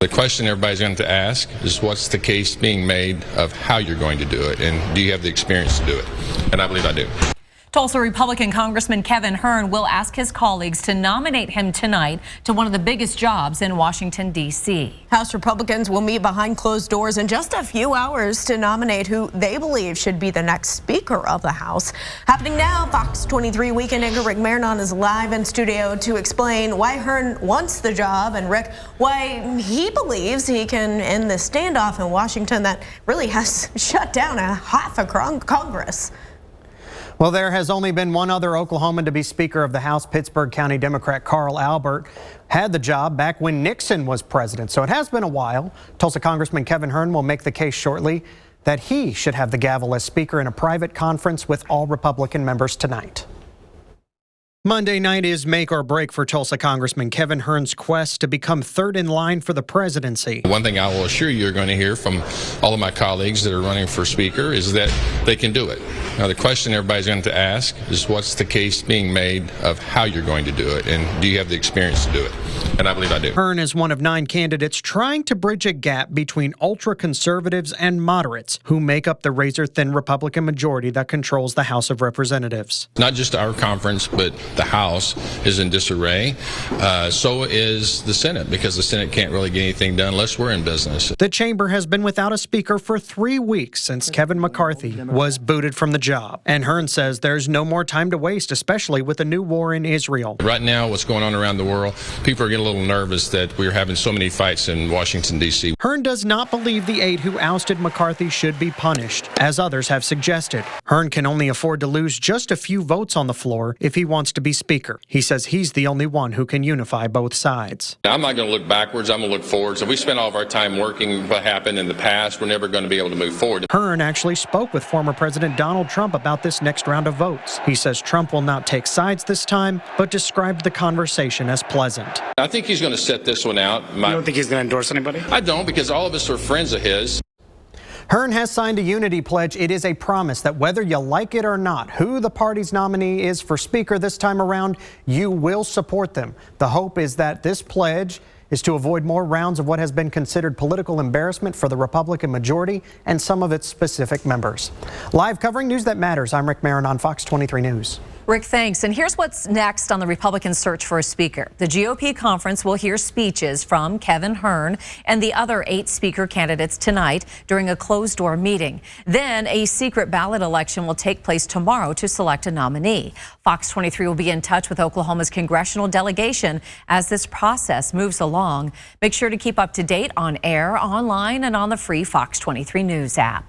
the question everybody's going to ask is, what's the case being made of how you're going to do it, and do you have the experience to do it? And I believe I do. Tulsa Republican Congressman Kevin Hern will ask his colleagues to nominate him tonight to one of the biggest jobs in Washington, D.C. House Republicans will meet behind closed doors in just a few hours to nominate who they believe should be the next Speaker of the House. Happening now, Fox 23 weekend anchor Rick Marinon is live in studio to explain why Hern wants the job, and Rick, why he believes he can end the standoff in Washington that really has shut down half of Congress. Well, there has only been one other Oklahoman to be Speaker of the House. Pittsburgh County Democrat Carl Albert had the job back when Nixon was president, so it has been a while. Tulsa Congressman Kevin Hern will make the case shortly that he should have the gavel as Speaker in a private conference with all Republican members tonight. Monday night is make or break for Tulsa Congressman Kevin Hern's quest to become third in line for the presidency. One thing I will assure you, you're going to hear from all of my colleagues that are running for Speaker is that they can do it. Now, the question everybody's going to ask is, what's the case being made of how you're going to do it, and do you have the experience to do it? And I believe I do. Hern is one of 9 candidates trying to bridge a gap between ultra-conservatives and moderates who make up the razor-thin Republican majority that controls the House of Representatives. Not just our conference, but the House is in disarray. So is the Senate, because the Senate can't really get anything done unless we're in business. The chamber has been without a speaker for 3 weeks since Kevin McCarthy was booted from the job. And Hern says there's no more time to waste, especially with the new war in Israel. Right now, what's going on around the world, people are getting a little nervous that we're having so many fights in Washington, D.C. Hern does not believe the 8 who ousted McCarthy should be punished, as others have suggested. Hern can only afford to lose just a few votes on the floor if he wants to be Speaker. He says he's the only one who can unify both sides. I'm not going to look backwards, I'm going to look forwards. If we spend all of our time working what happened in the past, we're never going to be able to move forward. Hern actually spoke with former President Donald Trump about this next round of votes. He says Trump will not take sides this time, but described the conversation as pleasant. I think he's going to set this one out. You don't think he's going to endorse anybody? I don't, because all of us are friends of his. Hern has signed a unity pledge. It is a promise that whether you like it or not, who the party's nominee is for Speaker this time around, you will support them. The hope is that this pledge is to avoid more rounds of what has been considered political embarrassment for the Republican majority and some of its specific members. Live covering news that matters, I'm Rick Marinon, Fox 23 News. Rick, thanks. And here's what's next on the Republican search for a Speaker. The GOP conference will hear speeches from Kevin Hern and the other 8 Speaker candidates tonight during a closed-door meeting. Then a secret ballot election will take place tomorrow to select a nominee. Fox 23 will be in touch with Oklahoma's congressional delegation as this process moves along. Make sure to keep up to date on air, online, and on the free Fox 23 News app.